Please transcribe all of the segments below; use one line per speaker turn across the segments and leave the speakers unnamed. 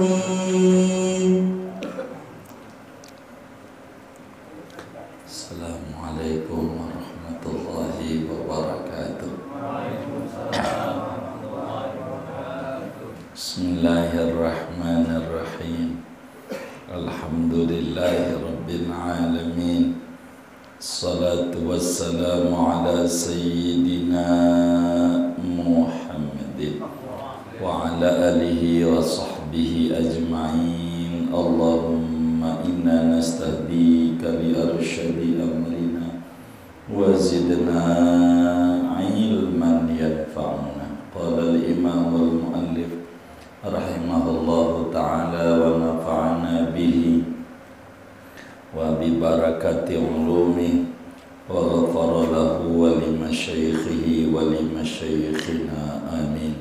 Assalamualaikum warahmatullahi wabarakatuh. Bismillahirrahmanirrahim. Alhamdulillahi rabbil alamin. Salatu wassalamu ala sayyidina Muhammadin wa ala alihi wa sahbihi ajma'in. Allahumma inna nastahdika li arsyadi amrina wa zidna ilman yanfa'una. Qala al-imam al-muallif rahimahullahu ta'ala wa nafa'ana bihi wa bi barakati ulumi wa ghafara lahu wa li masyaikhihi wa li masyaikhina amin.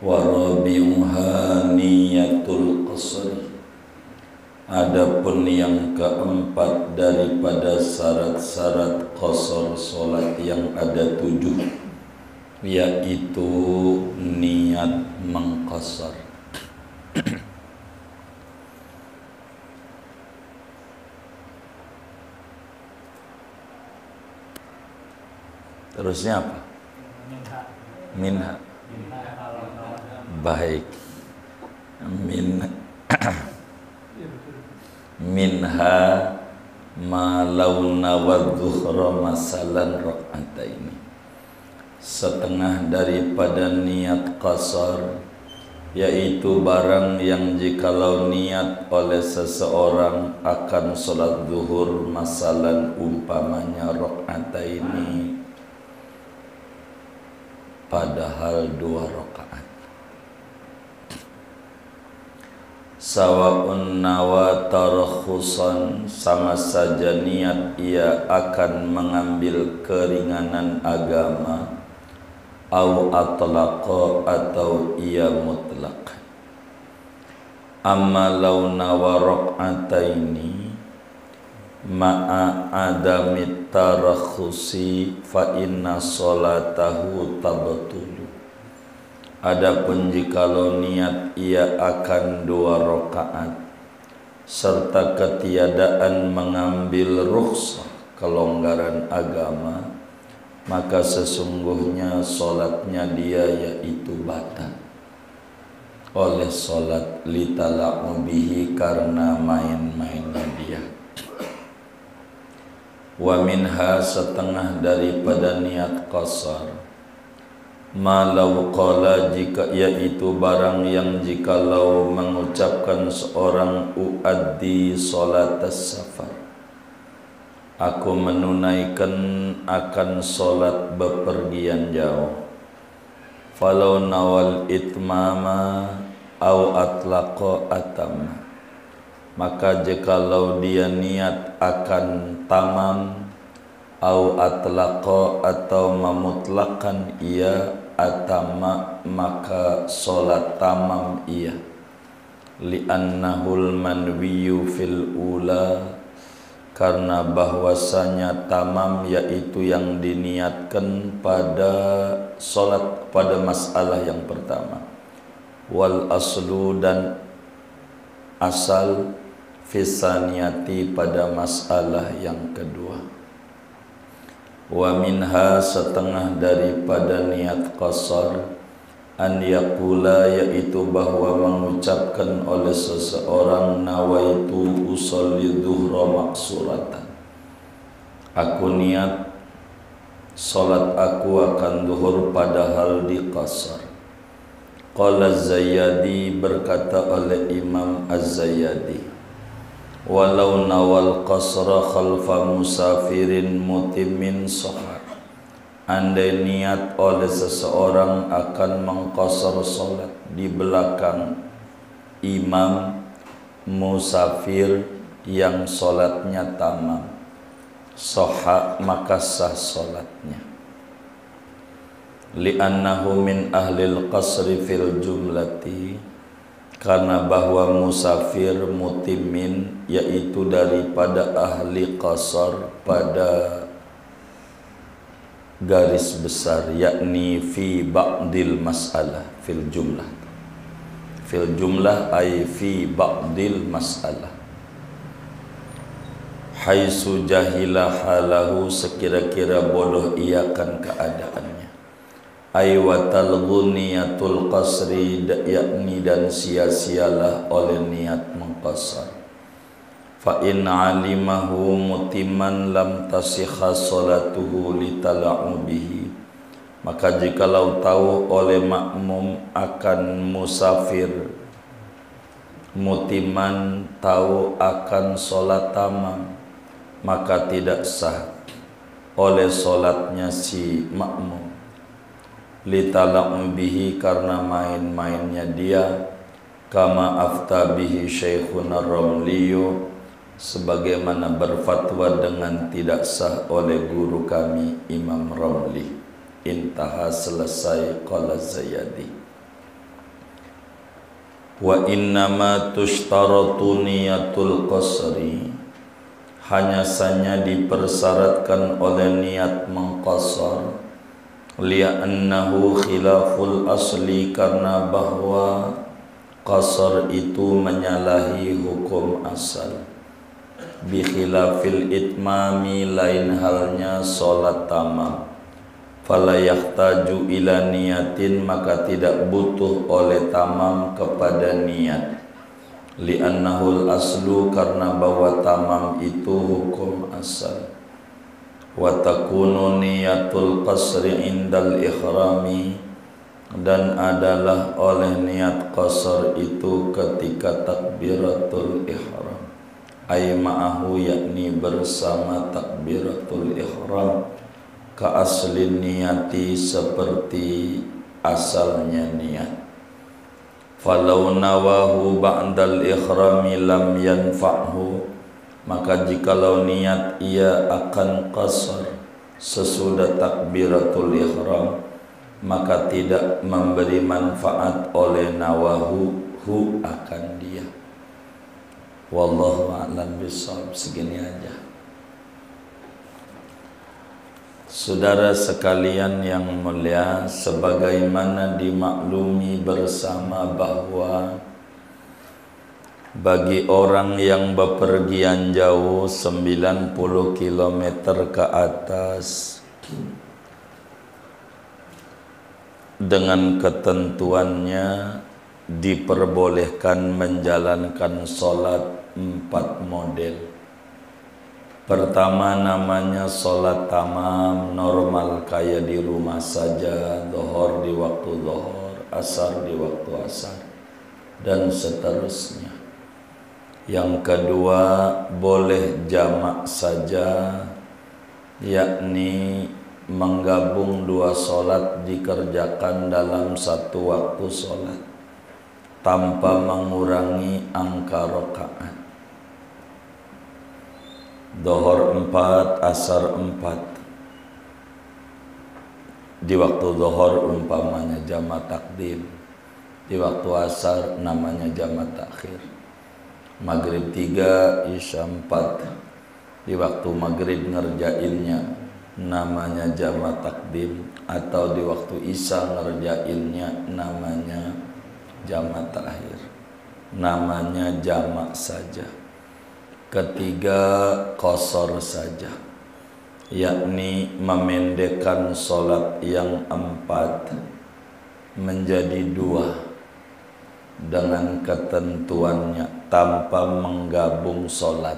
Wa rabi'uha niyatul qasri. Adapun yang keempat daripada syarat-syarat qasar salat yang ada 7, yaitu niat mengqasar. Terusnya apa? Minha. Baik. Minha ma launa wadzuhra masalan rakaataini. Setengah daripada niat qasar, yaitu barang yang jikalau niat oleh seseorang akan sholat zuhur, masalan umpamanya rakaataini, padahal 2 rakaat. Sawa'un nawa tarakhusan, sama saja niat ia akan mengambil keringanan agama, au atlaqa atau ia mutlak. Amma law nawa rak'ataini ma'a adami tarakhusi fa inna sholatahu tabtulu. Adapun jikalau niat ia akan 2 rakaat serta ketiadaan mengambil rukhsah, kelonggaran agama, maka sesungguhnya solatnya dia yaitu batal oleh solat litala'u bihi, karena main-mainnya dia. Wa minha, setengah daripada niat qasar, malau qala, jika yaitu barang yang jikalau mengucapkan seorang uaddi salatas safar, aku menunaikan akan solat bepergian jauh, falau nawal itmama au atlaqa atamma, maka jikalau dia niat akan tamam, au atlaqa atau memutlakan ia, atama maka solat tamam ia, li'annahul manwiyu fil ula, karena bahwasanya tamam yaitu yang diniatkan pada solat, pada masalah yang pertama. Wal aslu, dan asal, fisaniyati pada masalah yang kedua. Wa minha, setengah daripada niat qasar, an yaqula, yaitu bahwa mengucapkan oleh seseorang, nawaitu usolli dhuhra maksuratan, aku niat salat aku akan zuhur padahal di qasar. Qala Az-Zayyadi, berkata oleh Imam Az-Zayyadi, walau nawal qasra khalfa musafirin mutimin sohat, andai niat oleh seseorang akan mengqasar solat di belakang imam musafir yang solatnya tamam, soha maka sah solatnya. Li'annahu min ahlil qasri fil jumlati, karena bahwa musafir mutimin yaitu daripada ahli qasar pada garis besar, yakni fi ba'dil mas'alah fil jumlah, fil jumlah ay fi ba'dil mas'alah, haitsu jahila halahu, sekira-kira bodoh ia kan keadaannya, ay wa talghuniyatul qasri, yakni dan sia-sialah oleh niat mengqasar. Fa in alimahu mutiman lam tasihha salatuhu litala'u bihi, maka jikalau tahu oleh makmum akan musafir, mutiman tahu akan solat tamam, maka tidak sah oleh solatnya si makmum, litala'u bihi, karena main-mainnya dia, kama afta bihi Syekhuna Ramliyu, sebagaimana berfatwa dengan tidak sah oleh guru kami Imam Ramli. Intaha, selesai. Qala Zayadi. Wa innama tushtaratu niyatul qasri, hanya saja dipersyaratkan oleh niat mengqasar, li'annahu khilaful asli, karena bahwa qasar itu menyalahi hukum asal, bi khilafil itmami, lain halnya solat tamam, fala yahtaju ila niyatin, maka tidak butuh oleh tamam kepada niat, li'annahul aslu, karena bahwa tamam itu hukum asal, wa takunu niyatul qasri indal ikhrami, dan adalah oleh niat qasar itu ketika takbiratul ihram, ay ma'ahu, yakni bersama takbiratul ihram, ka asli niyati, seperti asalnya niat. Falau nawahu ba'dal ikhrami lam yanfa'hu, maka jikalau niat ia akan qasar sesudah takbiratul ihram, maka tidak memberi manfaat oleh nawahu akan dia. Wallahu a'lam bishawab. Segini aja. Saudara sekalian yang mulia, sebagaimana dimaklumi bersama bahwa bagi orang yang bepergian jauh 90 km ke atas, dengan ketentuannya diperbolehkan menjalankan sholat 4 model. Pertama namanya sholat tamam, normal kayak di rumah saja, zuhur di waktu zuhur, asar di waktu asar, dan seterusnya. Yang kedua boleh jamak saja, yakni menggabung 2 sholat dikerjakan dalam satu waktu sholat tanpa mengurangi angka rakaat. Zuhur 4, asar 4. Di waktu zuhur umpamanya jamak takdim, di waktu asar namanya jamak takhir. Maghrib 3, isya 4. Di waktu maghrib ngerjainnya namanya jamak takdim, atau di waktu isya ngerjainnya namanya jamak takhir. Namanya jamak saja. Ketiga qasar saja, yakni memendekkan sholat yang 4 menjadi 2 dengan ketentuannya tanpa menggabung sholat.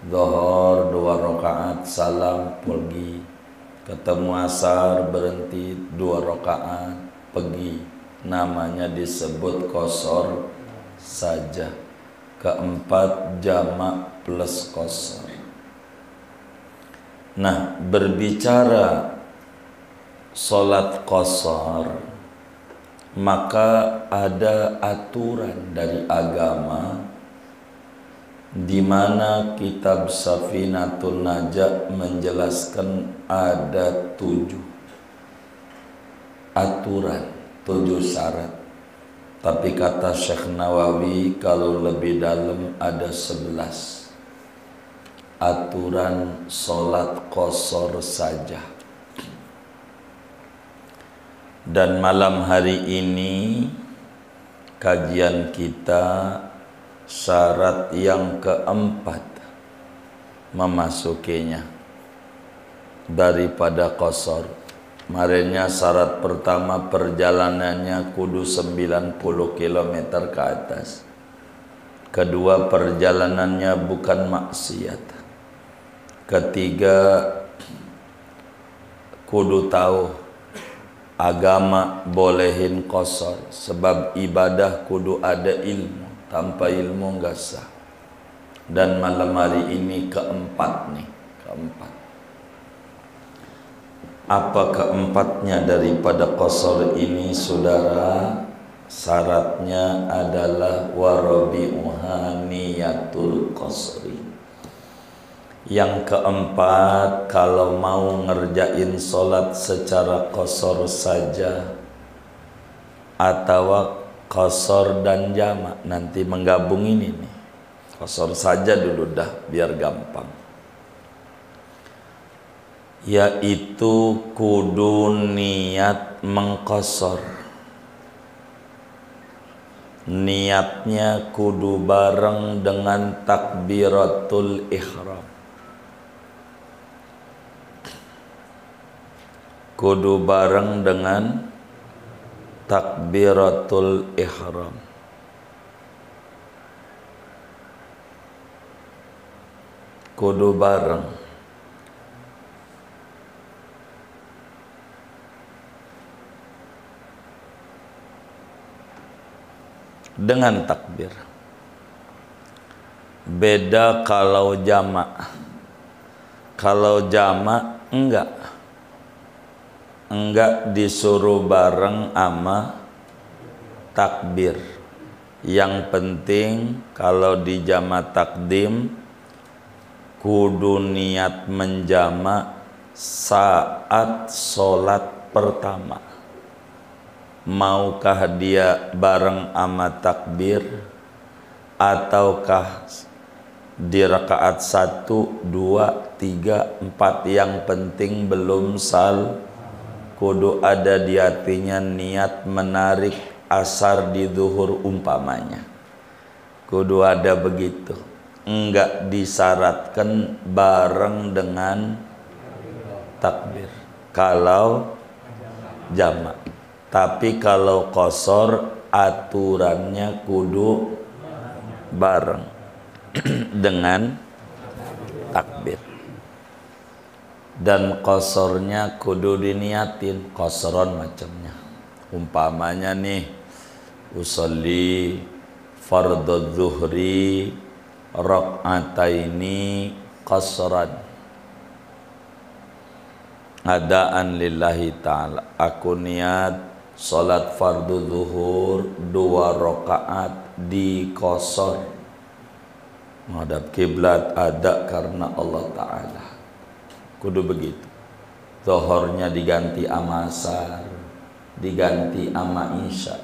Zuhur 2 rakaat, salam, pergi. Ketemu asar, berhenti 2 rakaat, pergi. Namanya disebut qasar saja. Keempat jamak plus qasar. Nah, berbicara sholat qasar, maka ada aturan dari agama di mana kitab Safinatun Najah menjelaskan ada 7 aturan, 7 syarat. Tapi kata Syekh Nawawi kalau lebih dalam ada 11 aturan sholat qasar saja. Dan malam hari ini kajian kita syarat yang keempat memasukinya daripada qasar. Kemarinnya syarat pertama perjalanannya kudu 90 km ke atas. Kedua, perjalanannya bukan maksiat. Ketiga, kudu tahu agama bolehin qasar, sebab ibadah kudu ada ilmu, tanpa ilmu enggak sah. Dan malam hari ini keempat nih, keempat. Apa keempatnya daripada qasar ini, saudara? Syaratnya adalah warabi'uha niyatul qasri. Yang keempat, kalau mau ngerjain sholat secara qasar saja atau qasar dan jamak, nanti menggabung ini nih. Qasar saja dulu dah biar gampang. Yaitu kudu niat mengqasar. Niatnya kudu bareng dengan takbiratul ihram. Kudu bareng dengan takbiratul ihram. Kudu bareng. Dengan takbir. Beda kalau jamak. Kalau jamak enggak disuruh bareng ama takbir. Yang penting kalau di jamak takdim kudu niat menjamak saat sholat pertama. Maukah dia bareng ama takbir ataukah di rakaat 1, 2, 3, 4, yang penting belum kudu ada di hatinya niat menarik asar di zuhur umpamanya. Kudu ada begitu. Enggak disyaratkan bareng dengan takbir kalau jamak. Tapi kalau qasar aturannya kudu bareng dengan takbir. Dan qasarnya kudu diniatin, qasron macamnya. Umpamanya nih, usolli fardhu zuhri rak'ataini qasran. Adaan lillahi ta'ala. Aku niat salat fardu zuhur 2 rakaat di qasar. Menghadap kiblat ada karena Allah Ta'ala. Kudu begitu. Zuhurnya diganti ama asar, diganti ama isya.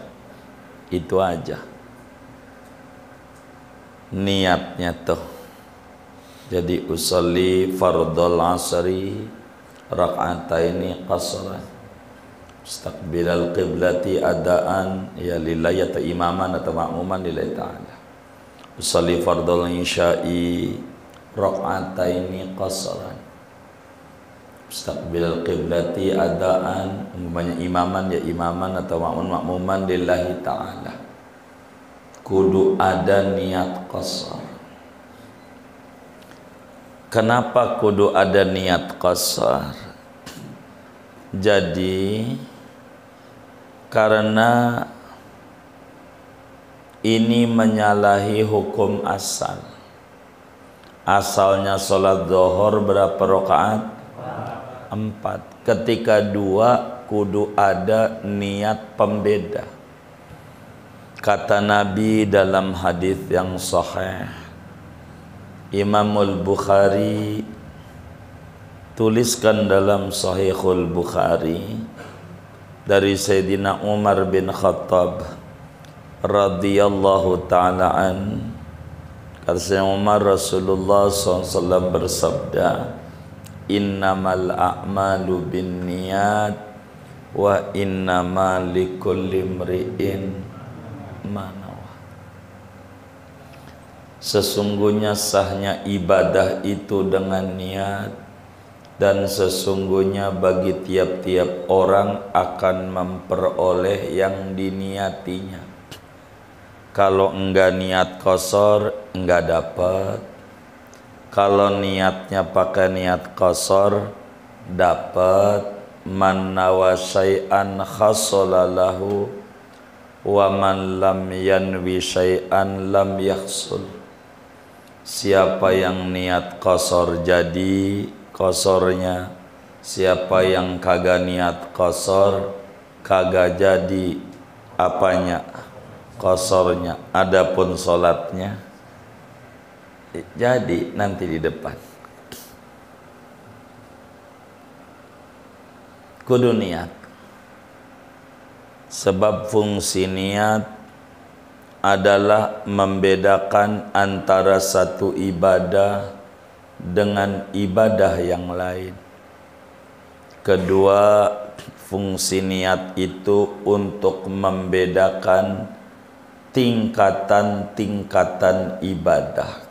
Itu aja niatnya tuh. Jadi usolli fardul asri rak'ataini qasran. Istaqbilal qiblati adaan ya lillahi atau imaman atau makmuman lillahi ta'ala. Usolli fardul isya'i rak'ataini qasran. Istaqbilal qiblati adaan, umpamanya imaman ya imaman atau makmuman lillahi ta'ala. Kudu ada niat qasar. Kenapa kudu ada niat qasar? Jadi karena ini menyalahi hukum asal. Asalnya sholat zuhur berapa rakaat? 4. Ketika 2 kudu ada niat pembeda. Kata Nabi dalam hadis yang sahih, Imamul Bukhari tuliskan dalam Sahihul Bukhari dari Sayyidina Umar bin Khattab radhiyallahu ta'ala an. Kata Sayyidina Umar, Rasulullah SAW bersabda, innamal a'malu bin niyat wa innamal likulli imri'in manawa. Sesungguhnya sahnya ibadah itu dengan niat, dan sesungguhnya bagi tiap-tiap orang akan memperoleh yang diniatinya. Kalau enggak niat kosor, enggak dapat. Kalau niatnya pakai niat kosor, dapat. Man nawa syai'an khasolalahu wa man lam yanwi syai'an lam yahsul. Siapa yang niat kosor jadi kosornya, siapa yang kagak niat kosor kagak jadi apanya, kosornya. Adapun sholatnya jadi nanti di depan. Kudu niat. Sebab fungsi niat adalah membedakan antara satu ibadah dengan ibadah yang lain. Kedua, fungsi niat itu untuk membedakan tingkatan-tingkatan ibadah.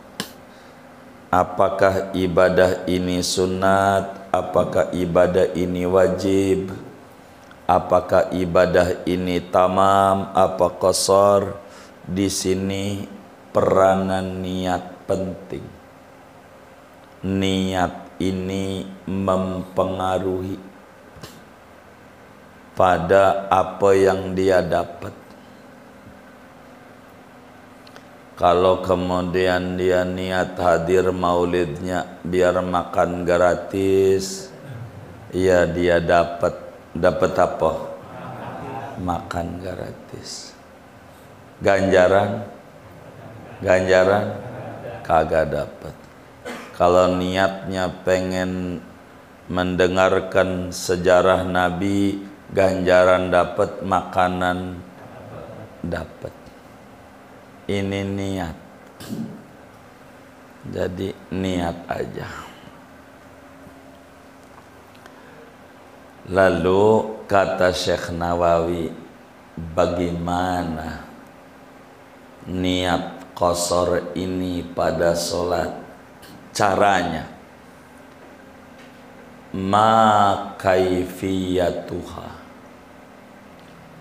Apakah ibadah ini sunat, apakah ibadah ini wajib, apakah ibadah ini tamam, apa qasar. Di sini peranan niat penting. Niat ini mempengaruhi pada apa yang dia dapat. Kalau kemudian dia niat hadir maulidnya biar makan gratis, ya dia dapat apa? Makan gratis. Ganjaran kagak dapat. Kalau niatnya pengen mendengarkan sejarah Nabi, ganjaran dapat, makanan dapat. Ini niat. Jadi niat aja. Lalu kata Syekh Nawawi, bagaimana niat qasar ini pada sholat? Caranya, ma kaifiyatuha,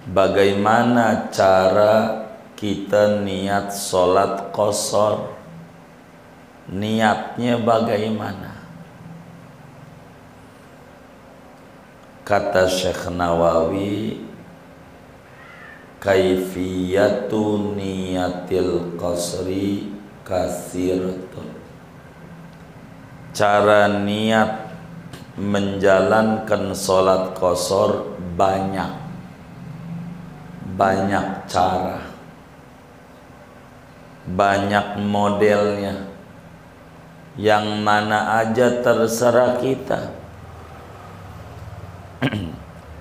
bagaimana cara kita niat sholat qasar, niatnya bagaimana? Kata Syekh Nawawi, kaifiyatu niyatil qasri katsiratun. Cara niat menjalankan sholat qasar banyak cara, banyak modelnya. Yang mana aja terserah kita.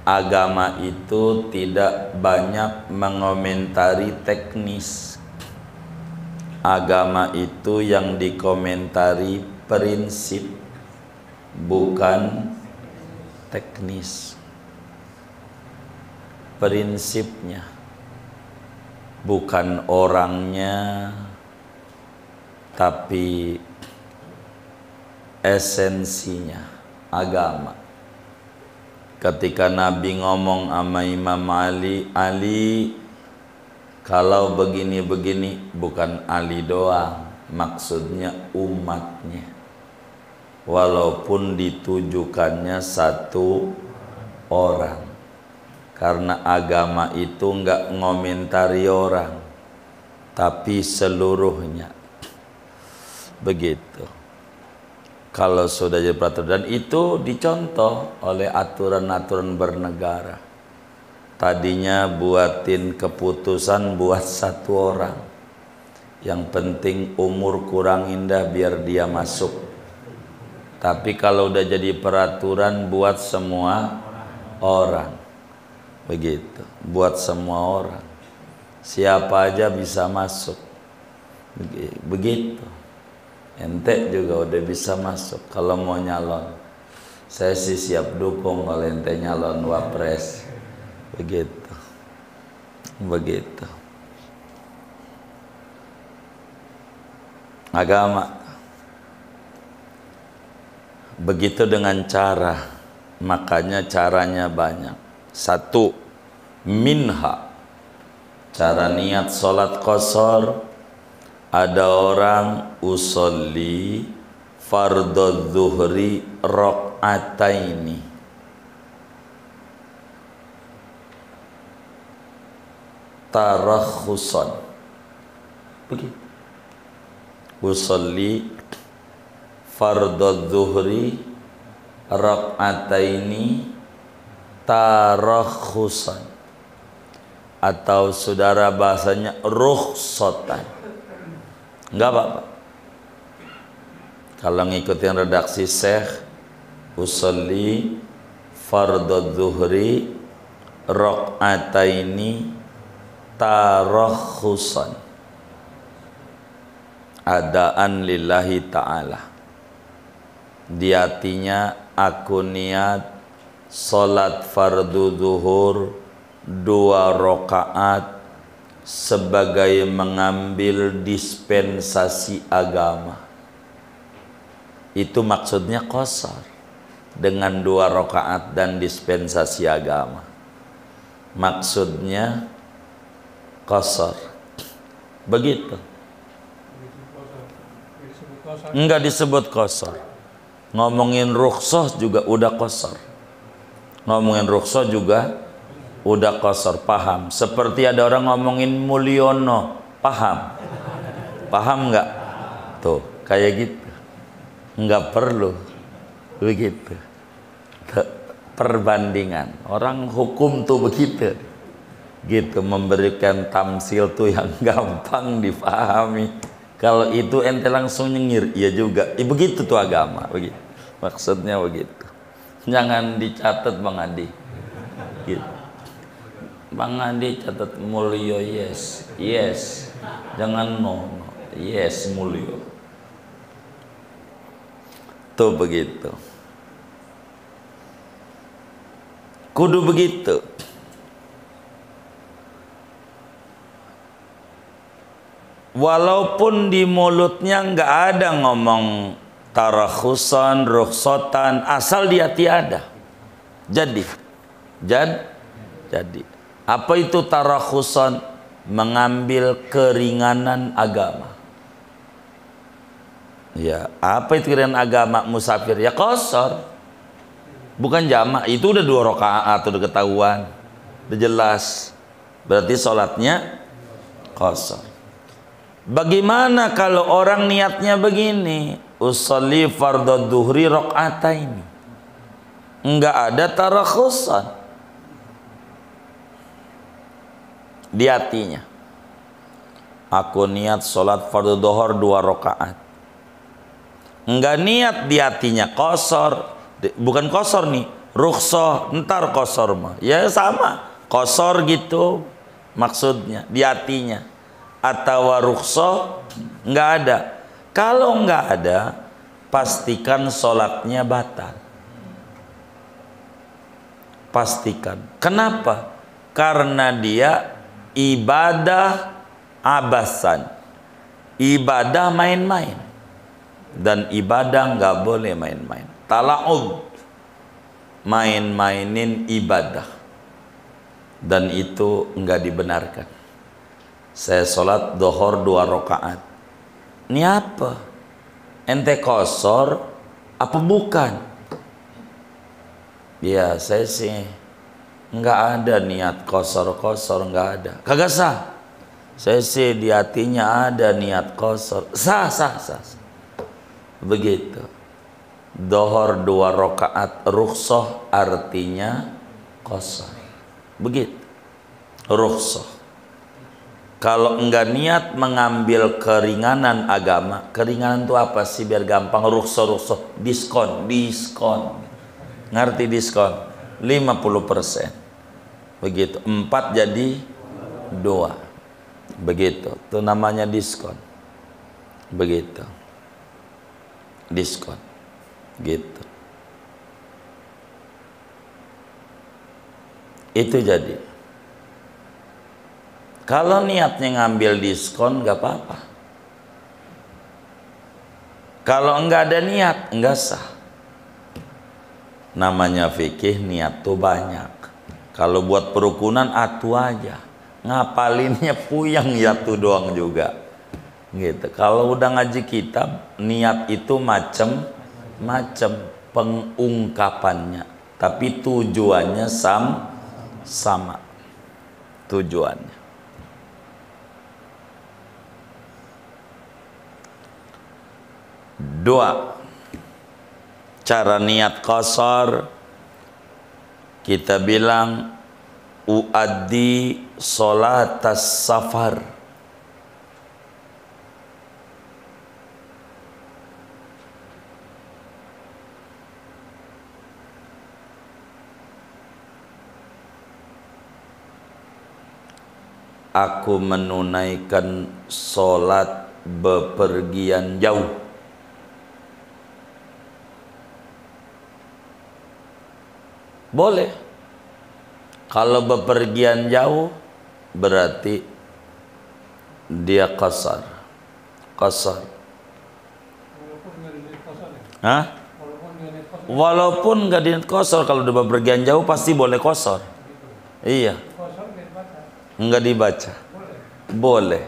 Agama itu tidak banyak mengomentari teknis. Agama itu yang dikomentari prinsip, bukan teknis. Prinsipnya, bukan orangnya, tapi esensinya agama. Ketika Nabi ngomong sama Imam Ali, kalau begini-begini, bukan Ali doang, maksudnya umatnya. Walaupun ditujukannya satu orang, karena agama itu enggak ngomentari orang, tapi seluruhnya. Begitu. Kalau sudah jadi peraturan, dan itu dicontoh oleh aturan-aturan bernegara. Tadinya buatin keputusan buat satu orang, yang penting umur kurang indah biar dia masuk. Tapi kalau udah jadi peraturan buat semua orang, begitu, buat semua orang, siapa aja bisa masuk, begitu. Ente juga udah bisa masuk kalau mau nyalon. Saya sih siap dukung kalau ente nyalon wapres. Begitu. agama. Begitu dengan cara, makanya caranya banyak. Satu, minha, cara niat sholat qasar. Ada orang usolli fardhu zuhri rakaataini, tarakhusan. Begitu. Usolli fardhu zuhri rakaataini tarakhusan, atau saudara bahasanya rukhsatan. Enggak apa-apa. Kalau ngikutin redaksi Syekh, usolli fardhu zuhri rakaataini tarakhusan, adaan lillahi ta'ala. Di hatinya aku niat salat fardhu zuhur 2 rakaat sebagai mengambil dispensasi agama. Itu maksudnya qasar, dengan 2 rakaat dan dispensasi agama. Maksudnya qasar. Begitu. Enggak disebut qasar. Ngomongin rukhsah juga udah qasar. Ngomongin rukhsah juga udah qasar, paham. Seperti ada orang ngomongin mulyono, paham? Paham nggak? Tuh, kayak gitu. Nggak perlu begitu. Perbandingan. Orang hukum tuh begitu. Gitu, memberikan tamsil tuh yang gampang dipahami. Kalau itu ente langsung nyengir, iya juga. Begitu tuh agama, begitu. Maksudnya begitu. Jangan dicatat Bang Adi. Gitu. Bang Adi catat mulio, yes, yes, jangan no, no. Yes mulio. Tuh begitu. Kudu begitu. Walaupun di mulutnya nggak ada ngomong tarakhusan, rukhsatan, asal di hati ada. Jadi. Apa itu tarakhusan? Mengambil keringanan agama. Ya, apa itu keringanan agama musafir? Ya qasar. Bukan jamak. Itu udah 2 rakaat, udah ketahuan. Udah jelas. Berarti sholatnya qasar. Bagaimana kalau orang niatnya begini? Usolli fardhu dhuhri rakaataini. Enggak ada tarakhusan di hatinya. Aku niat sholat fardhu dhuhur 2 rakaat. Enggak niat di hatinya qasar. Bukan qasar nih, rukhsah, ntar qasar mah. Ya sama, qasar gitu maksudnya di hatinya. Atau rukhsah enggak ada. Kalau enggak ada, pastikan sholatnya batal. Pastikan. Kenapa? Karena dia ibadah abasan, ibadah main-main, dan ibadah nggak boleh main-main. Tala'ub, main-mainin ibadah, dan itu nggak dibenarkan. Saya sholat dhuhur 2 rakaat. Ini apa? Ente qasar apa bukan? Ya saya sih nggak ada niat qasar, nggak ada. Kagak sah. Saya sih di hatinya ada niat qasar. Sah. Begitu. Dhuhur 2 rakaat rukhsah artinya qasar. Begitu. Rukhsah. Kalau enggak niat mengambil keringanan agama, keringanan itu apa sih biar gampang? Rukhsah, diskon. Ngerti diskon? 50%. Begitu. 4 jadi 2. Begitu. Itu namanya diskon. Begitu. Diskon. Gitu. Itu jadi. Kalau niatnya ngambil diskon nggak apa-apa. Kalau enggak ada niat, enggak sah. Namanya fikih niat tuh banyak. Kalau buat perukunan atu aja. Ngapalinnya puyeng ya tuh doang juga. Gitu. Kalau udah ngaji kitab, niat itu macem-macem pengungkapannya, tapi tujuannya sama. Tujuannya. Dua, cara niat qasar kita bilang uaddi sholatas safar. Aku menunaikan sholat bepergian jauh. Boleh. Kalau bepergian jauh berarti dia qasar. Qasar. Hah? Walaupun nggak diniat qasar, kalau udah bepergian jauh pasti boleh qasar. Iya. Enggak dibaca. Boleh.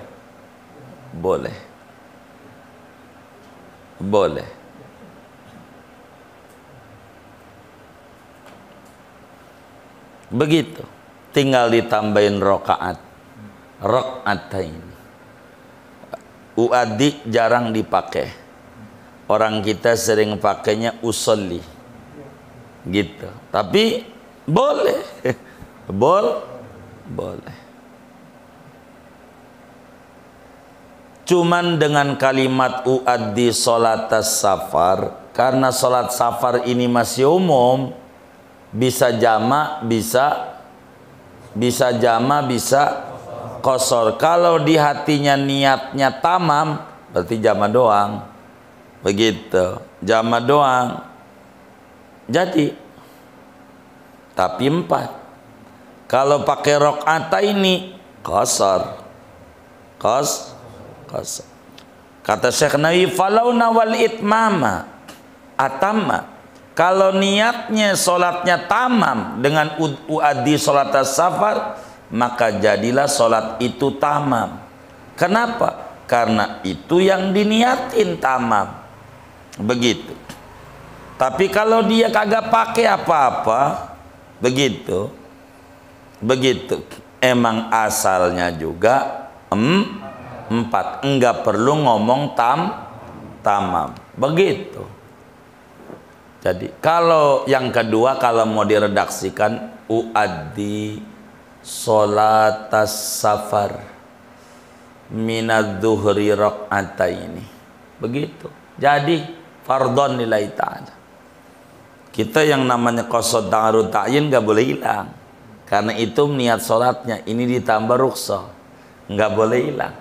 Boleh. Boleh. Begitu. Tinggal ditambahin rokaat. Rokaatain. Uaddi jarang dipakai. Orang kita sering pakainya usolli. Gitu. Tapi boleh. Boleh. Cuman dengan kalimat uaddi sholatas safar, karena sholat safar ini masih umum, bisa jama, bisa qasar. Kalau di hatinya niatnya tamam, berarti jama doang. Begitu, jama doang. Jadi, tapi 4. Kalau pakai rok'ata ini qasar. Kata Syekh Nawawi, falau nawal itmama atamma. Kalau niatnya sholatnya tamam dengan uaddi sholatas safar, maka jadilah sholat itu tamam. Kenapa? Karena itu yang diniatin tamam. Begitu. Tapi kalau dia kagak pakai apa-apa, begitu. Emang asalnya juga 4. Enggak perlu ngomong tamam. Begitu. Jadi kalau yang kedua, kalau mau diredaksikan uaddi sholatas safar minadz zuhri raq'ataini. Begitu. Jadi fardhon lillahi ta'ala. Kita yang namanya qasad ta'arud ta'yin enggak boleh hilang. Karena itu niat sholatnya ini ditambah rukhsah. Enggak boleh hilang.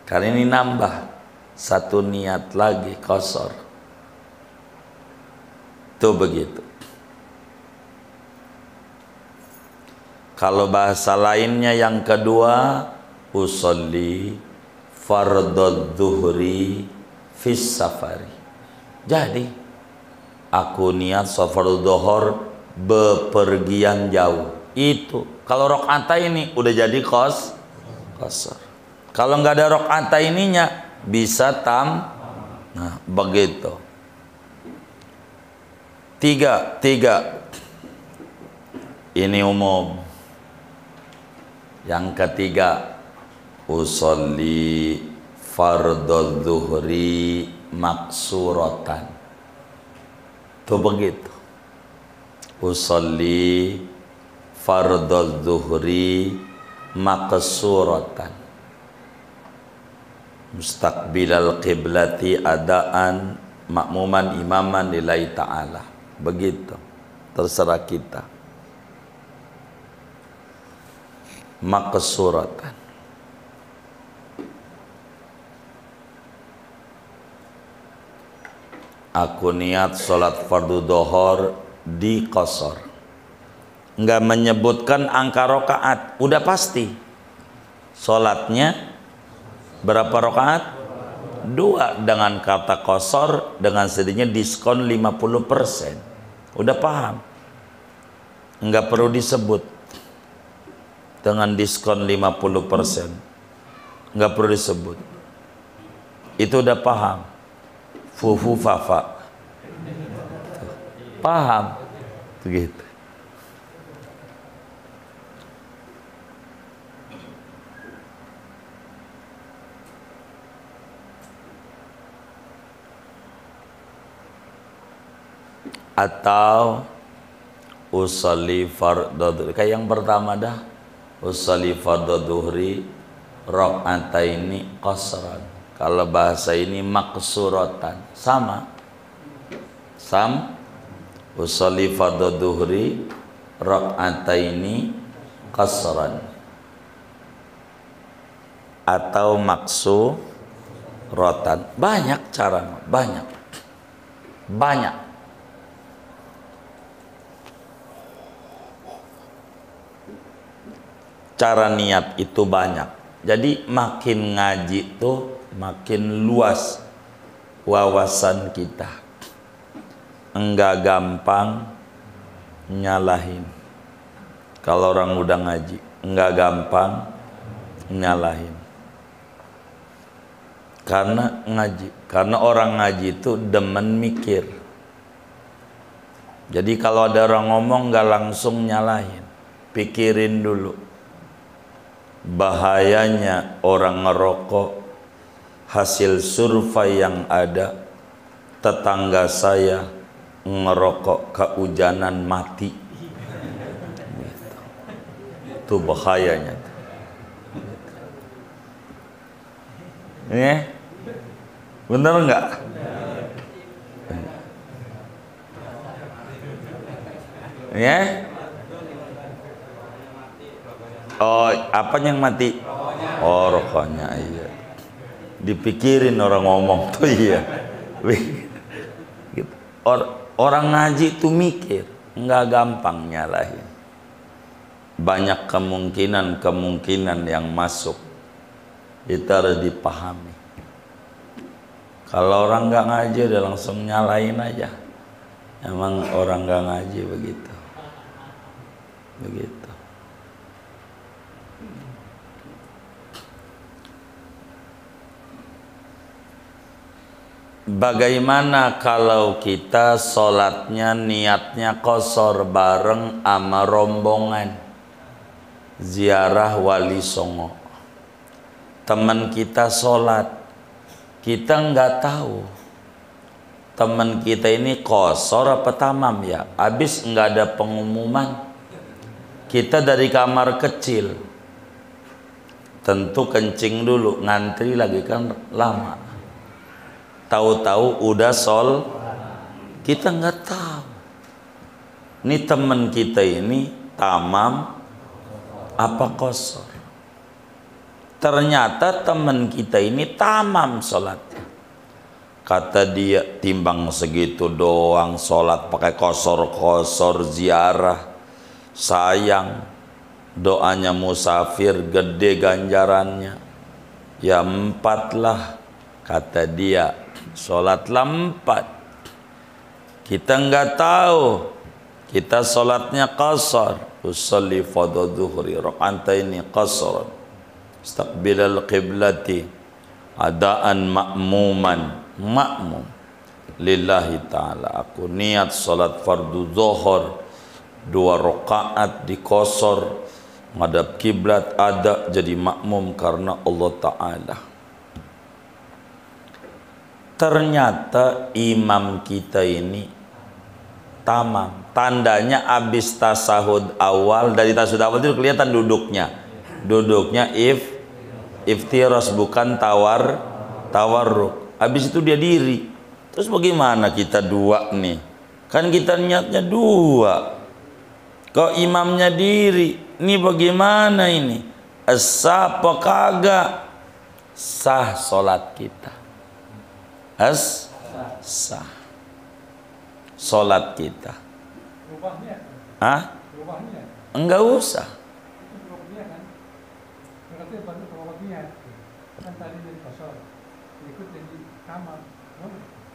Karena ini nambah satu niat lagi qasar. Tuh begitu. Kalau bahasa lainnya yang kedua, usolli fardadz zuhri fis safari. Jadi aku niat fardhu dhuhur bepergian jauh. Itu kalau rakaat ini udah jadi qasar. Kalau nggak ada rakaat ininya bisa nah begitu. Tiga ini umum. Yang ketiga, usolli fardadz zuhri maksuratan. Tuh begitu. Usolli fardadz zuhri maksuratan. Mustaqbilal qiblati adaan makmuman imaman lillahi ta'ala. Begitu. Terserah kita. Maksuratan. Aku niat sholat fardu dhuhur di qasar. Enggak menyebutkan angka rakaat, udah pasti. Sholatnya berapa rakaat? Dua, dengan kata qasar dengan sedihnya diskon 50%. Udah paham? Enggak perlu disebut dengan diskon 50%. Enggak perlu disebut. Itu udah paham. Fufu fafa. Paham? Begitu. Atau usolli fardhu, kayak yang pertama dah, usolli fardhu dhuhri rakaataini qasran. Kalau bahasa ini maksuratan, sama usolli fardhu dhuhri rakaataini qasran atau maksuratan. Banyak cara, banyak cara niat itu banyak. Jadi makin ngaji tuh makin luas wawasan kita. Enggak gampang nyalahin. Kalau orang udah ngaji, enggak gampang nyalahin. Karena ngaji, karena orang ngaji itu demen mikir. Jadi kalau ada orang ngomong enggak langsung nyalahin, pikirin dulu. Bahayanya orang ngerokok, hasil survei yang ada, tetangga saya ngerokok kehujanan mati. Itu bahayanya. Ini bener nggak? Ya? Oh, apa yang mati? Oh, rokoknya, iya. Dipikirin orang ngomong tuh, iya. Orang ngaji tuh mikir, nggak gampang nyalahin. Banyak kemungkinan yang masuk, itu harus dipahami. Kalau orang nggak ngaji udah langsung nyalahin aja. Emang orang nggak ngaji begitu. Bagaimana kalau kita sholatnya niatnya qasar bareng sama rombongan ziarah Wali Songo? Teman kita sholat, kita nggak tahu teman kita ini qasar apa tamam ya. Habis nggak ada pengumuman, kita dari kamar kecil, tentu kencing dulu, ngantri lagi kan lama. Tahu-tahu udah kita nggak tahu. Ini teman kita ini tamam apa qasar. Ternyata teman kita ini tamam sholatnya. Kata dia, timbang segitu doang sholat pakai qasar ziarah. Sayang, doanya musafir gede ganjarannya. Ya 4 lah, kata dia. Sholatlah 4. Kita nggak tahu, kita sholatnya qasar. Usolli fardhu dhuhri raka'ataini qasran istaqbilal qiblati adaan makmum lillahi ta'ala. Aku niat sholat fardu zuhur 2 rakaat di qasar, ngadap kiblat, ada jadi makmum karena Allah Ta'ala. Ternyata imam kita ini tamam. Tandanya abis tasahud awal, dari tasahud awal itu kelihatan duduknya. Duduknya iftiras, bukan tawarruk. Abis itu dia diri. Terus bagaimana kita 2 nih? Kan kita niatnya 2. Kok imamnya diri? Ini bagaimana ini? Sah apa kagak? Sah sholat kita. Sah sholat kita. Enggak usah.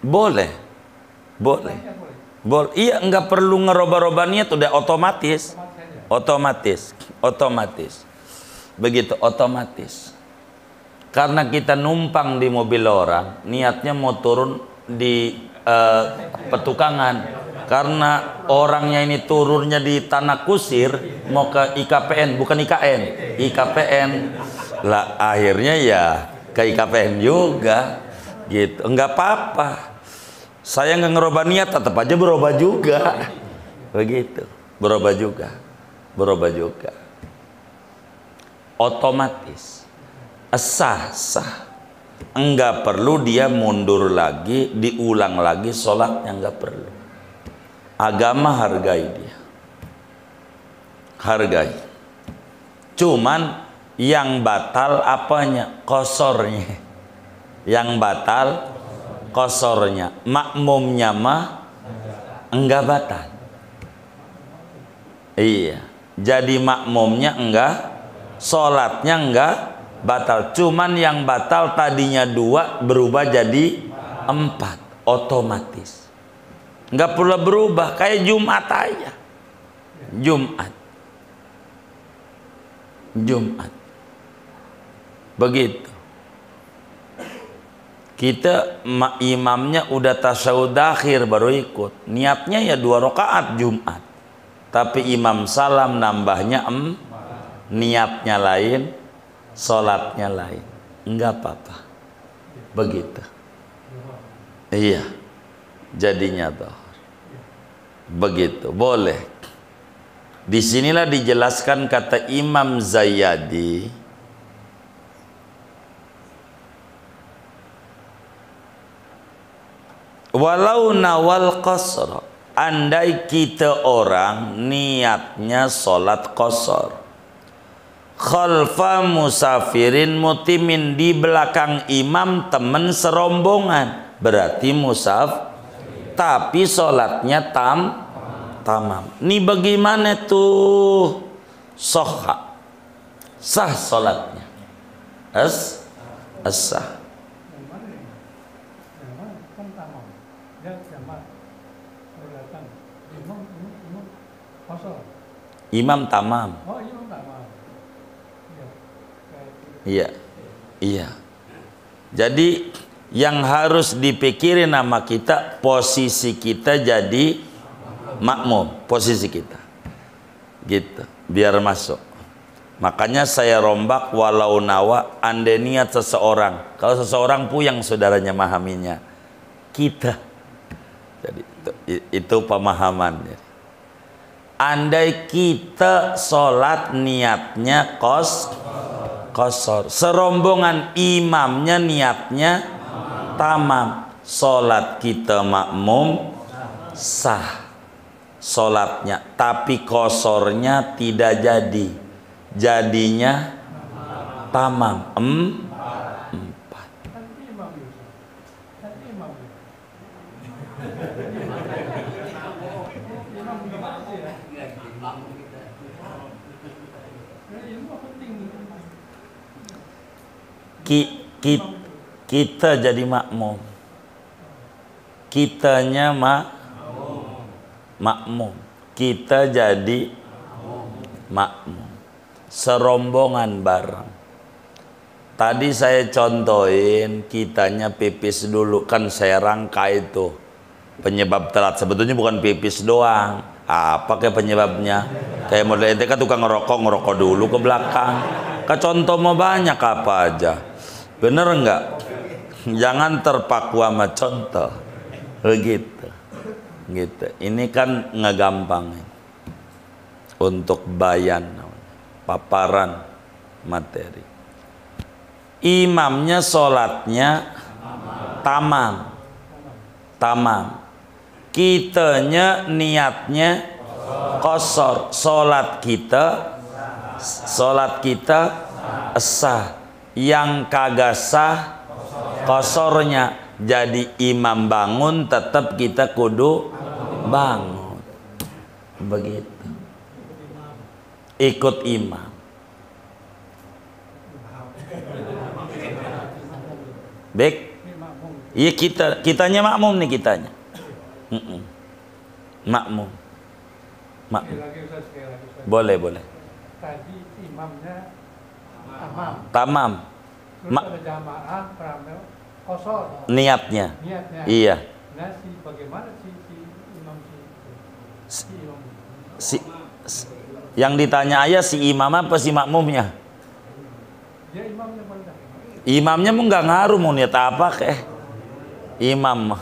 Boleh. Boleh. Boleh. Iya, nggak perlu ngeroba-roba niat, udah otomatis. Otomatis. Begitu, otomatis. Karena kita numpang di mobil orang, niatnya mau turun di petukangan. Karena orangnya ini turunnya di Tanah Kusir, mau ke IKPN, bukan IKN, IKPN. Lah akhirnya ya ke IKPN juga, gitu. Enggak apa-apa. Saya nggak ngerubah niat, tetap aja berubah juga, begitu. Berubah juga. Otomatis, sah. Enggak perlu dia mundur lagi, diulang lagi sholatnya, enggak perlu. Agama hargai dia, hargai. Cuman yang batal apanya? Kosornya. Yang batal kosornya. Makmumnya mah enggak batal. Iya. Jadi makmumnya enggak, sholatnya enggak batal. Cuman yang batal tadinya 2 berubah jadi 4, otomatis. Enggak perlu berubah, kayak Jumat aja. Jumat. Begitu. Kita imamnya udah tasyahud akhir baru ikut. Niatnya ya 2 rakaat Jumat. Tapi imam salam nambahnya niatnya lain, sholatnya lain. Enggak apa-apa. Begitu. Iya. Jadinya dohor. Begitu, boleh. Disinilah dijelaskan kata Imam Zayyadi, walau nawal qasra, andai kita orang niatnya sholat qasar, khalfa musafirin mutimin, di belakang imam temen serombongan, berarti musaf, tapi sholatnya tamam. Ini bagaimana tuh? Sah sholatnya. Sah. Imam tamam. Iya. Jadi yang harus dipikirin nama kita, posisi kita jadi makmum, posisi kita gitu, biar masuk. Makanya saya rombak walau nawa, andai niat seseorang. Kalau seseorang puyang saudaranya memahaminya, kita. Jadi itu pemahamannya. Andai kita sholat niatnya qasar, serombongan imamnya niatnya tamam, sholat kita makmum sah sholatnya, tapi kosornya tidak jadi, jadinya tamam 4. Kita jadi makmum, kitanya makmum, kita jadi makmum, serombongan bareng. Tadi saya contohin kitanya pipis dulu, kan saya rangkai itu penyebab telat. Sebetulnya bukan pipis doang, apa kayak penyebabnya? Kayak model ente kan tukang ngerokok dulu ke belakang. Contoh mau banyak apa aja, bener enggak? Jangan terpaku sama contoh, begitu. Gitu. Ini kan ngegampangin untuk bayan, paparan materi. Imamnya sholatnya tamam, kitanya niatnya qasar, sholat kita sah. Yang kagak sah qasornya, jadi imam bangun tetap kita kudu bangun, begitu, ikut imam. Baik. Iya, kitanya makmum nih, kitanya. Makmum. Boleh.
Tadi imamnya
tamam.
Terus ada jamaah ramel kosor.
Niatnya. Iya.
Nah, bagaimana imam
yang ditanya ayah si imam apa si makmumnya?
Dia imamnya mana?
Imamnya mau nggak ngaruh mau niat apa kek? Imam.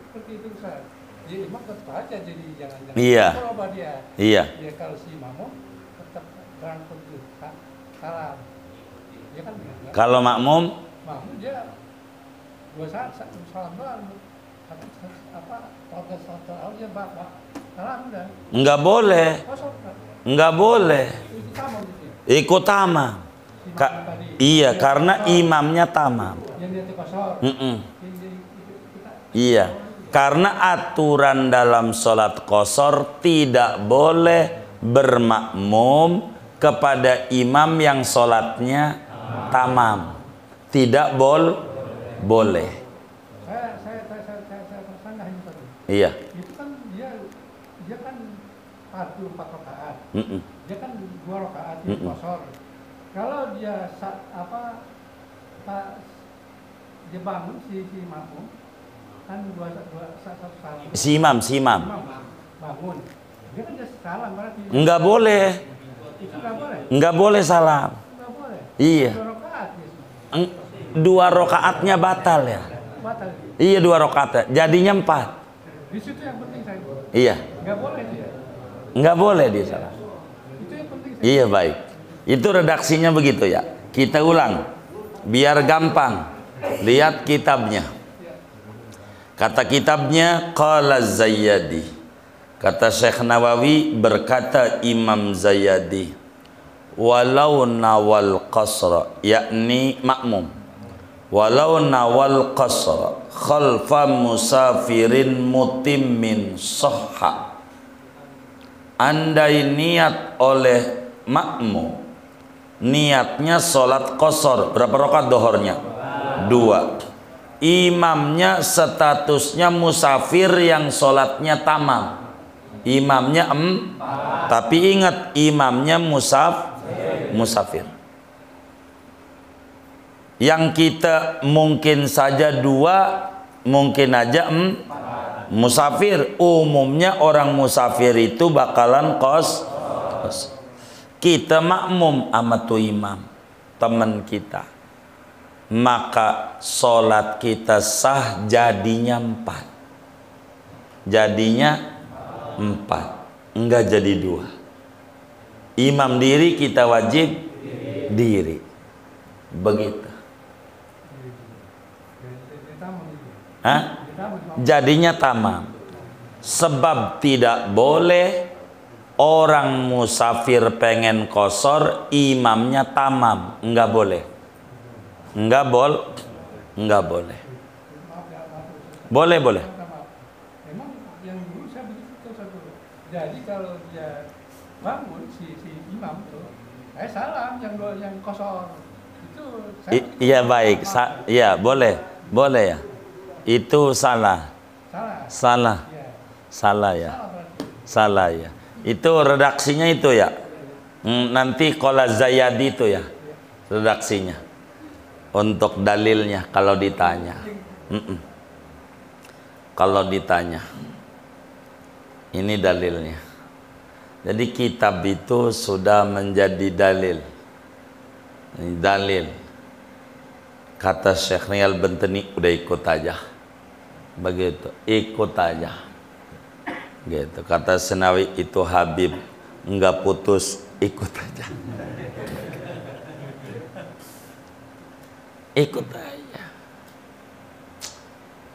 Seperti itu Ustaz. Dia imam tetap aja jadi jangan.
Iya. Iya.
Ya kalau si makmum tetap berangkat salam. Dia kan
kalau makmum
dia dua saat salam doang.
Enggak boleh. Enggak boleh. Ikut tamam. Iya, karena imamnya tamam. Iya, karena aturan dalam sholat qashar tidak boleh bermakmum kepada imam yang sholatnya tamam. Tidak boleh.
Saya
iya.
Itu kan dia kan fardu 4 rakaat. Dia kan 2 rakaat di qashar. Kalau dia dia bangun si makmum kan satu salam.
Si imam
Bangun. Dia kan dia salam berarti.
Enggak boleh.
Itu enggak boleh.
Enggak boleh salam.
Enggak boleh.
Iya.
2 rakaat.
2 rakaatnya batal ya.
Batal.
Iya, 2 rakaat. Jadinya 4.
Di situ yang penting saya.
Iya.
Enggak boleh dia.
Enggak boleh dia salah.
Itu yang penting saya.
Iya, baik. Itu redaksinya begitu ya. Kita ulang biar gampang. Lihat kitabnya. Kata kitabnya qala Zayyadi. Kata Syekh Nawawi berkata Imam Zayyadi, walau nawal qasra, yakni makmum, walau nawal qasra khalfa musafirin mutimmin sahha, andai niat oleh makmum, niatnya sholat qasar, berapa rakaat dohornya? 2. Imamnya statusnya musafir yang sholatnya tamam. Imamnya tapi ingat imamnya musafir. Yang kita mungkin saja 2, mungkin aja musafir. Umumnya orang musafir itu bakalan kos. Kita makmum sama tuh imam, teman kita, maka sholat kita sah, jadinya 4. Jadinya 4, enggak jadi 2. Imam diri, kita wajib diri. Begitu. Jadinya tamam. Sebab tidak boleh orang musafir pengen qashar, imamnya tamam. Enggak boleh. Enggak boleh. Boleh.
Memang yang dulu saya begitu satu. Jadi kalau dia bangun si imam tuh, saya salam yang qashar. Itu
iya baik. Iya, boleh ya. Itu salah. Salah ya. Itu redaksinya itu ya. Nanti qala Zayyadi itu ya redaksinya. Untuk dalilnya kalau ditanya. Kalau ditanya. Ini dalilnya. Jadi kitab itu sudah menjadi dalil. Ini dalil. Kata Syekh Nial Benteni, udah ikut aja. Begitu, ikut aja. Gitu. Kata Senawi itu Habib, enggak putus, ikut aja. Ikut aja.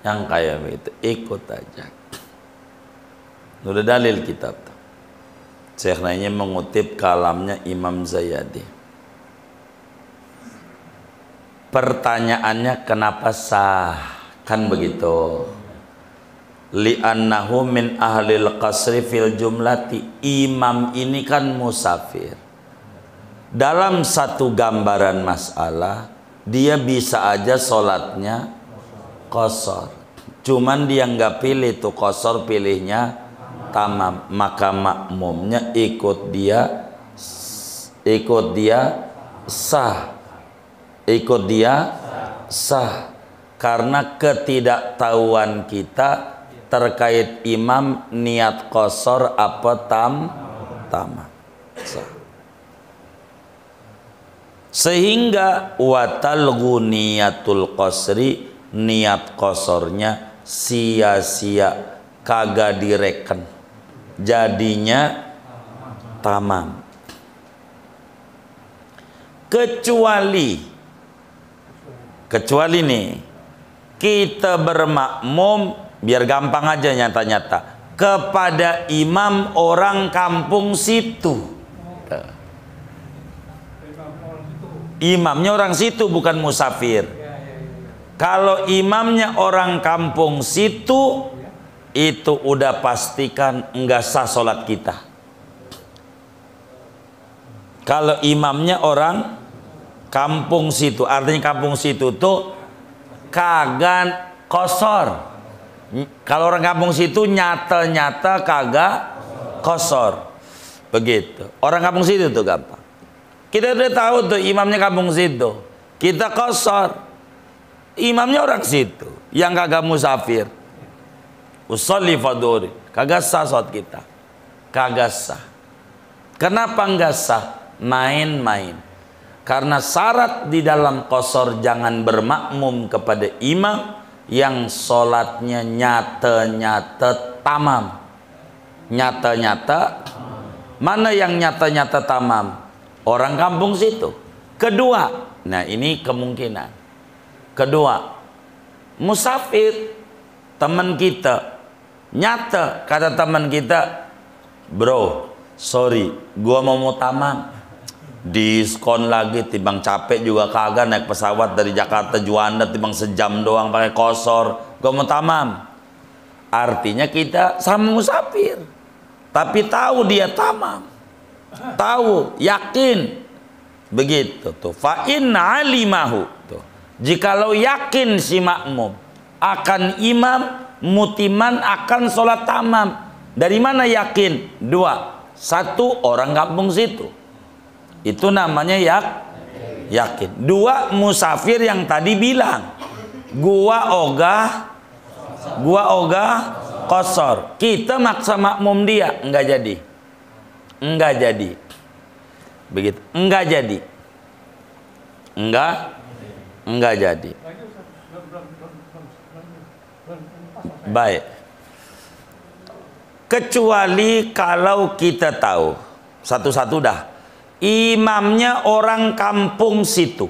Yang kayak begitu, ikut aja. Udah dalil kitab tuh. Syekh lainnya mengutip kalamnya Imam Zayyadi. Pertanyaannya kenapa sah? Kan begitu. Li'annahu min ahlil qasri fil jumlati. Imam ini kan musafir. Dalam satu gambaran masalah, dia bisa aja sholatnya qasar, cuman dia nggak pilih tuh qasar, pilihnya tamam, maka makmumnya ikut dia sah karena ketidaktahuan kita terkait imam niat qasar apa tamam. Sehingga watalghu niyatul qasri, niat qasornya sia-sia, kagak direken, jadinya tamam. Kecuali nih kita bermakmum, biar gampang aja nyata-nyata, kepada imam orang kampung situ. Imamnya orang situ, bukan musafir. Kalau imamnya orang kampung situ, itu udah pastikan enggak sah sholat kita. Kalau imamnya orang kampung situ, artinya kampung situ tuh kagak qasar. Kalau orang kampung situ nyata-nyata kagak qasar. Begitu. Orang kampung situ tuh gampang. Kita udah tahu tuh imamnya kampung situ, kita qasar. Imamnya orang situ yang kagak musafir, usolli fadhuri, kagak sah sholat kita, kagak sah. Kenapa enggak sah? Main-main. Karena syarat di dalam qasar jangan bermakmum kepada imam yang sholatnya nyata-nyata tamam. Nyata-nyata, mana yang nyata-nyata tamam? Orang kampung situ. Kedua, nah ini kemungkinan. Kedua, musafir, teman kita, nyata kata teman kita, bro, sorry, gua mau tamam, diskon lagi, timbang capek juga kagak naik pesawat dari Jakarta Juanda, timbang sejam doang pakai qasar, gua mau tamam. Artinya kita sama musafir, tapi tahu dia tamam. Tahu, yakin, begitu tuh. Fa in alimahu tuh. Jikalau yakin si makmum akan imam mutiman akan sholat tamam, dari mana yakin? Dua, satu orang kampung situ, itu namanya yakin. Dua, musafir yang tadi bilang gua ogah qasar, kita maksa makmum dia, enggak jadi, begitu, enggak jadi. Baik, kecuali kalau kita tahu satu-satu dah imamnya orang kampung situ,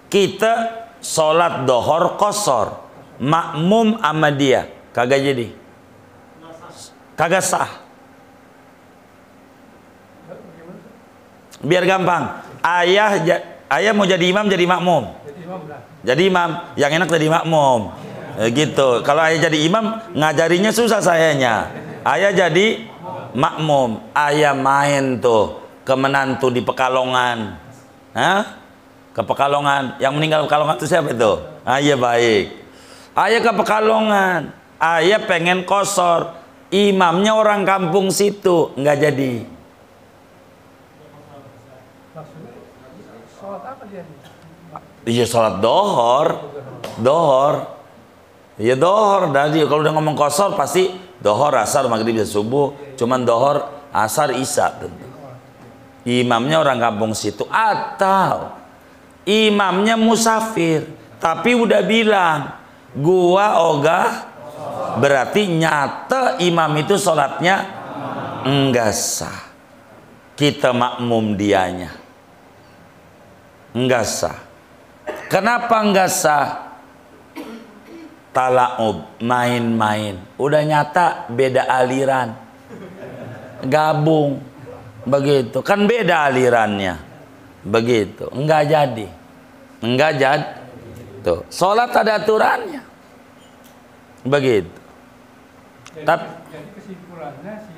kita sholat dohor qasar, makmum sama dia, kagak jadi, kagak sah. Biar gampang, ayah mau jadi imam, jadi makmum, jadi imam, yang enak jadi makmum, gitu. Kalau ayah jadi imam, ngajarinya susah sayanya. Ayah jadi makmum, ayah main tuh ke menantu di Pekalongan, ke Pekalongan. Yang meninggal Pekalongan itu siapa itu? Ayah baik. Ayah ke Pekalongan, ayah pengen qasar, imamnya orang kampung situ, nggak jadi. Iya sholat dohor. Iya dohor. Dari kalau udah ngomong qasar pasti dohor, asar, maghrib, subuh. Cuman dohor, asar, isya tentu. Imamnya orang kampung situ atau imamnya musafir, tapi udah bilang gua ogah, berarti nyata imam itu sholatnya enggak sah. Kita makmum dianya, enggak sah. Kenapa enggak sah? Talaub, main-main. Udah nyata beda aliran, gabung, begitu kan beda alirannya, begitu. Enggak jadi, tuh sholat ada aturannya, begitu.
Jadi kesimpulannya si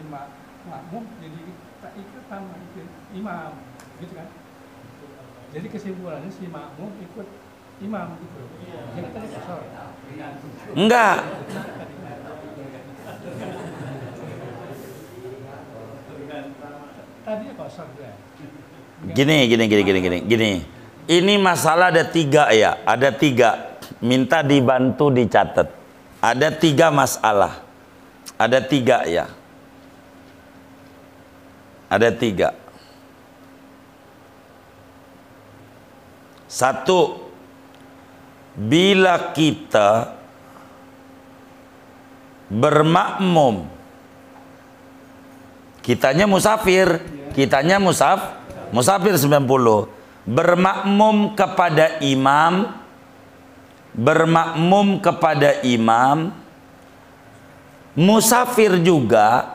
makmum jadi tak ikut sama imam, gitu kan? Jadi kesimpulannya si makmum ikut imam gitu. Jadi tadi kosor.
Enggak.
Tadi kosor ya.
Gini. Ini masalah ada 3 ya. Ada 3. Minta dibantu dicatat. Ada 3 masalah. Ada 3 ya. Ada 3. 1. Bila kita bermakmum, kitanya musafir, musafir 90, bermakmum kepada imam, musafir juga,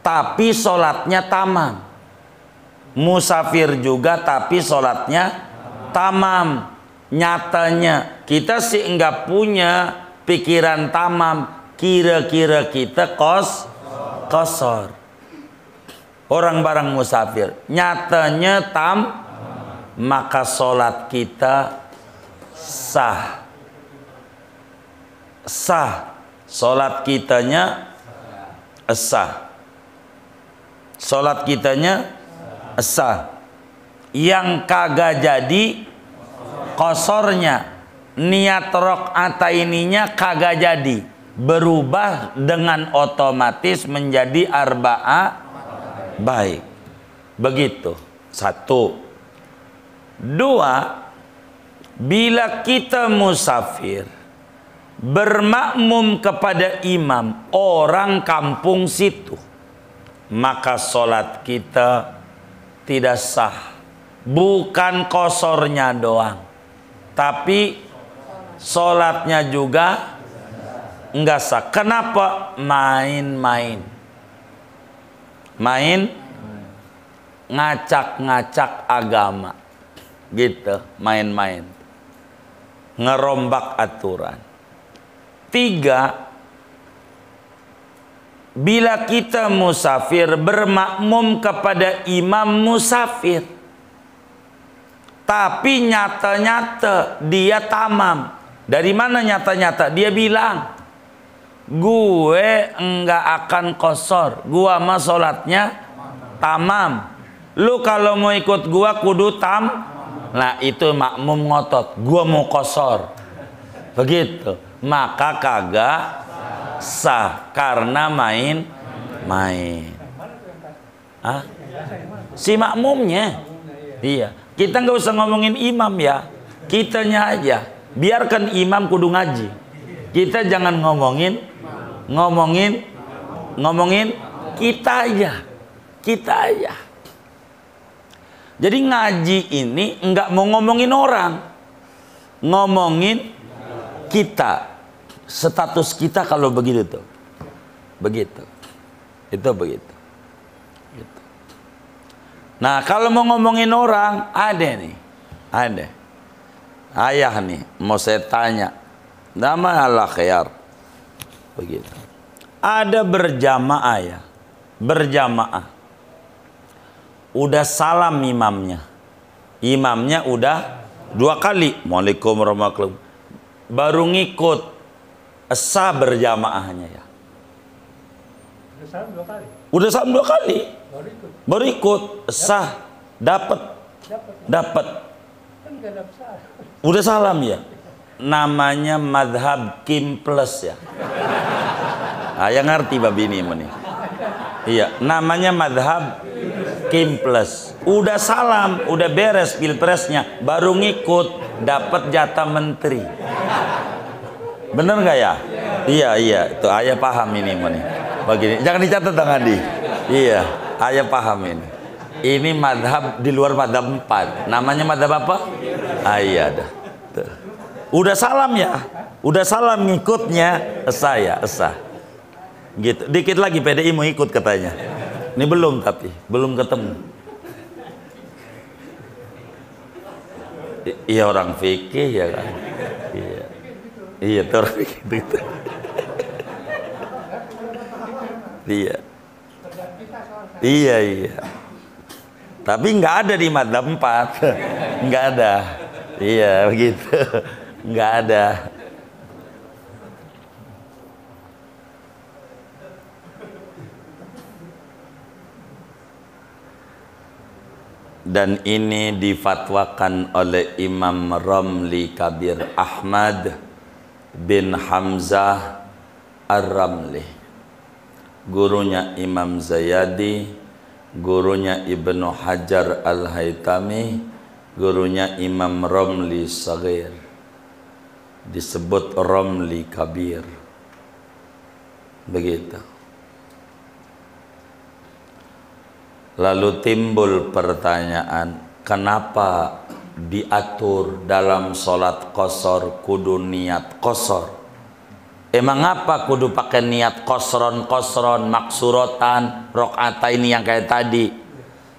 tapi sholatnya tamam. Musafir juga tapi sholatnya tamam. Nyatanya kita sih enggak punya pikiran tamam, kira-kira kita kosor. Orang barang musafir, nyatanya maka sholat kita sah. Sholat kitanya sah. Yang kagak jadi kosornya, niat rok'ataininya kagak jadi, berubah dengan otomatis menjadi arba'ah baik. Begitu. 1. 2. Bila kita musafir bermakmum kepada imam orang kampung situ, maka sholat kita tidak sah. Bukan kosornya doang, tapi sholatnya juga enggak sah. Kenapa? Main ngacak-ngacak agama gitu, main-main ngerombak aturan. 3. Bila kita musafir bermakmum kepada imam musafir, tapi nyata-nyata dia tamam. Dari mana nyata-nyata? Dia bilang, gue enggak akan kosor, gua mah sholatnya tamam. Lu kalau mau ikut gua kudu Nah itu makmum ngotot, gua mau kosor. Begitu. Maka kagak sah karena main. Si makmumnya. Iya. Kita nggak usah ngomongin imam ya, kitanya aja. Biarkan imam kudu ngaji. Kita jangan ngomongin kita aja. Jadi ngaji ini nggak mau ngomongin orang, ngomongin kita, status kita kalau begitu tuh, begitu. Gitu. Nah kalau mau ngomongin orang, ada ayah nih mau saya tanya, nama Allah khayar, begitu. Ada berjamaah ya, udah salam imamnya udah 2 kali, Waalaikumsalam warahmatullahi wabarakatuh, baru ngikut, sah berjamaahnya ya. Udah salam 2 kali. Baru ikut, sah, dapat. Udah salam ya. Namanya madhab Kim plus ya. Yang ngerti babi ini nih. Iya, namanya madhab Kim plus. Udah salam, udah beres pilpresnya, baru ngikut, dapat jatah menteri. Bener nggak ya? Iya, itu ayah paham ini nih. Begini, jangan dicatat tangan di. Iya. Ayah paham ini. Ini madhab di luar madhab 4. Namanya madhab apa? Iya dah. Udah salam ya. Udah salam ngikutnya sah. Gitu. Dikit lagi PDI mau ikut katanya. Ini belum tapi belum ketemu. Iya orang fikih ya kan. Iya tuh orang fikih gitu. Iya. Tapi nggak ada di madzhab 4. Nggak ada. Iya begitu. Nggak ada. Dan ini difatwakan oleh Imam Ramli Kabir Ahmad bin Hamzah Ar-Ramli, gurunya Imam Zayadi, gurunya Ibnu Hajar Al-Haytami, gurunya Imam Ramli Saghir, disebut Ramli Kabir. Begitu. Lalu timbul pertanyaan, kenapa diatur dalam sholat qasar kudu niat qasar? Emang apa kudu pakai niat qasron maksurotan rakaat ini yang kayak tadi?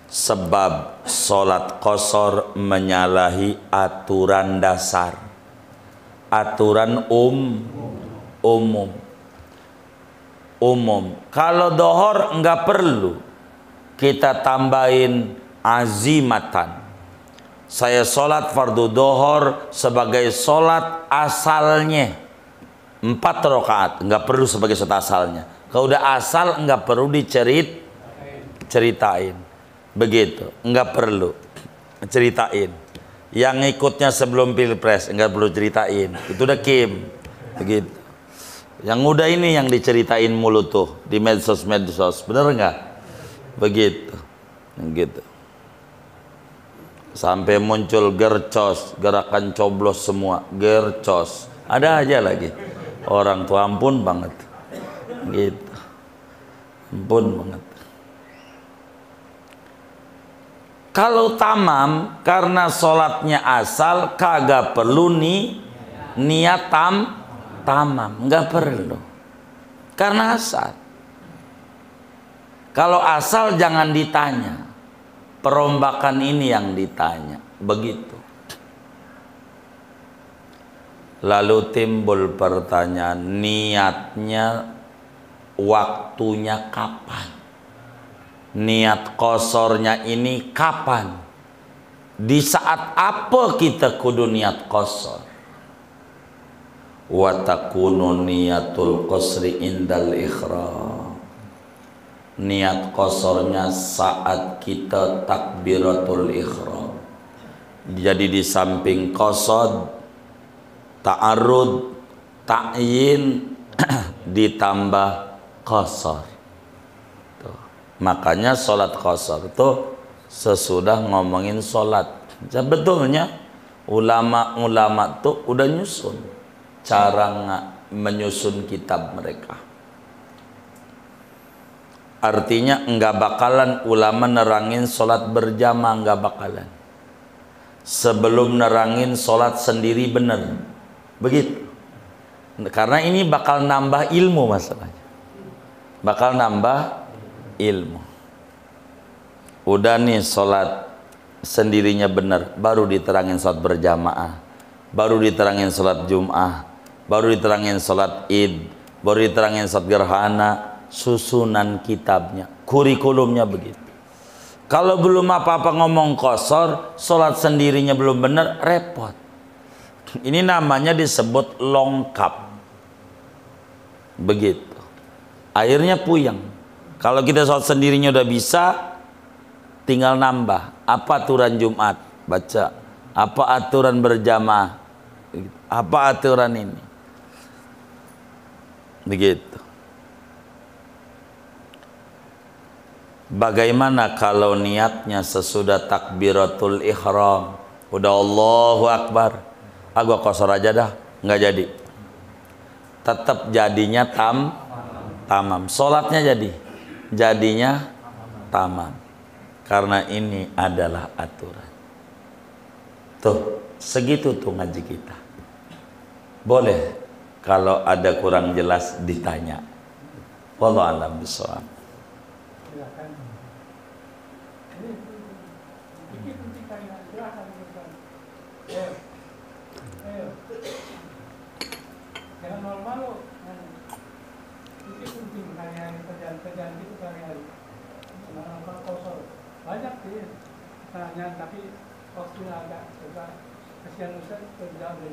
Sebab sholat qasar menyalahi aturan dasar, aturan umum. Kalau dohor enggak perlu kita tambahin azimatan. Saya sholat fardu dohor sebagai sholat asalnya 4 rakaat, nggak perlu sebagai sholat asalnya. Kalau udah asal nggak perlu diceritain, begitu, nggak perlu ceritain. Yang ikutnya sebelum pilpres nggak perlu ceritain, itu udah kim, begitu. Yang udah ini yang diceritain mulu tuh di medsos, bener nggak? Begitu, gitu. Sampai muncul gercos, gerakan coblos semua, gercos. Ada aja lagi. Orang tua ampun banget. Gitu. Ampun banget. Kalau tamam, karena sholatnya asal, kagak perlu niat tamam. Nggak perlu. Karena asal. Kalau asal jangan ditanya. Perombakan ini yang ditanya. Begitu. Lalu timbul pertanyaan, niatnya waktunya kapan? Niat qasornya ini kapan? Di saat apa kita kudu niat qasor? Wa takunu niyatul qasri indal ihram. Niat qasornya saat kita takbiratul ihram. Jadi di samping qasad, ta'arud, ta'yin ditambah qasar. Tuh. Makanya sholat qasar itu sesudah ngomongin sholat. Sebetulnya ulama-ulama tuh udah nyusun cara menyusun kitab mereka. Artinya enggak bakalan ulama nerangin sholat berjamaah, enggak bakalan. Sebelum nerangin sholat sendiri bener. Begitu. Karena ini bakal nambah ilmu masalahnya. Bakal nambah ilmu. Udah nih sholat sendirinya bener, baru diterangin sholat berjamaah, baru diterangin sholat Jum'ah, baru diterangin sholat Id, baru diterangin sholat gerhana. Susunan kitabnya, kurikulumnya begitu. Kalau belum apa-apa ngomong qasar, sholat sendirinya belum benar, repot. Ini namanya disebut lengkap. Begitu. Akhirnya puyeng. Kalau kita sholat sendirinya udah bisa, tinggal nambah. Apa aturan Jumat? Baca. Apa aturan berjamaah? Apa aturan ini? Begitu. Bagaimana kalau niatnya sesudah takbiratul ihram, udah Allahu Akbar, gua qasar aja dah, nggak jadi. Tetap jadinya tamam. Sholatnya jadinya tamam. Karena ini adalah aturan. Tuh, segitu tuh ngaji kita. Boleh kalau ada kurang jelas ditanya. Wallahu a'lam bishawab.
Silakan. Ini ikuti kalian, silakan. Ayo. Jangan malu-malu. Ini penting kalian kerjaan itu kalian. Semangat qasar. Banyak sih. kasihan Ustaz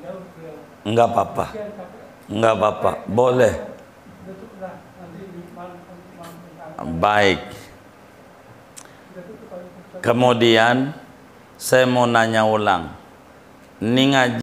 jauh ke
Enggak apa-apa.
kasihan capek.
Enggak apa-apa. Boleh.
Udah tutup dah, nanti di malam.
Baik.
Udah tutup kalau Ustaz.
Kemudian saya mau nanya ulang. Ini ngaji